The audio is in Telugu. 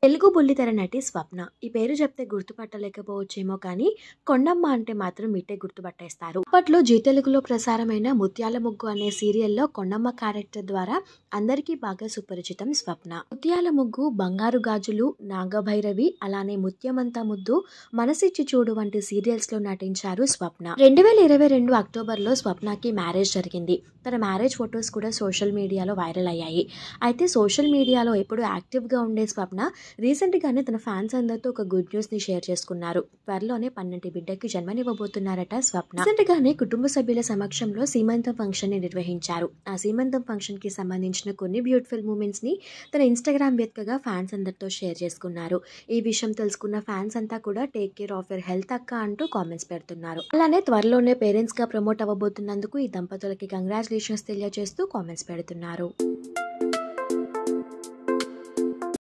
తెలుగు బుల్లితెర నటి స్వప్న. ఈ పేరు చెప్తే గుర్తుపట్టలేకపోవచ్చేమో కానీ కొండమ్మ అంటే మాత్రం ఇట్టే గుర్తుపట్టేస్తారు. అప్పట్లో జీ తెలుగులో ప్రసారమైన ముత్యాల ముగ్గు అనే సీరియల్లో కొండమ్మ క్యారెక్టర్ ద్వారా అందరికీ బాగా సుపరిచితం స్వప్న. ముత్యాల ముగ్గు, బంగారు గాజులు, నాగభైరవి, అలానే ముత్యమంతా ముద్దు, మనసిచ్చి చూడు వంటి సీరియల్స్ లో నటించారు స్వప్న. 2022 అక్టోబర్లో స్వప్నకి మ్యారేజ్ జరిగింది. తన మ్యారేజ్ ఫొటోస్ కూడా సోషల్ మీడియాలో వైరల్ అయ్యాయి. అయితే సోషల్ మీడియాలో ఎప్పుడు యాక్టివ్ గా ఉండే స్వప్న రీసెంట్ గానే తన ఫ్యాన్స్ అందరితో ఒక గుడ్ న్యూస్ ని షేర్ చేసుకున్నారు. త్వరలోనే 12 బిడ్డకి జన్మనివ్వబోతున్నారట స్వప్న. రీసెంట్ గానే కుటుంబ సభ్యుల సమక్షంలో సీమంతం ఫంక్షన్ ని నిర్వహించారు. ఆ సీమంతం ఫంక్షన్ కి సంబంధించిన కొన్ని బ్యూటిఫుల్ మూమెంట్స్ ని తన ఇన్స్టాగ్రామ్ వేదికగా ఫ్యాన్స్ అందరితో షేర్ చేసుకున్నారు. ఈ విషయం తెలుసుకున్న ఫ్యాన్స్ అంతా కూడా take care of your health అక్క అంటూ కామెంట్స్ పెడుతున్నారు. అలానే త్వరలోనే పేరెంట్స్ గా ప్రమోట్ అవ్వబోతున్నందుకు ఈ దంపతులకి కంగ్రాచులేషన్స్ తెలియజేస్తూ కామెంట్స్ పెడుతున్నారు.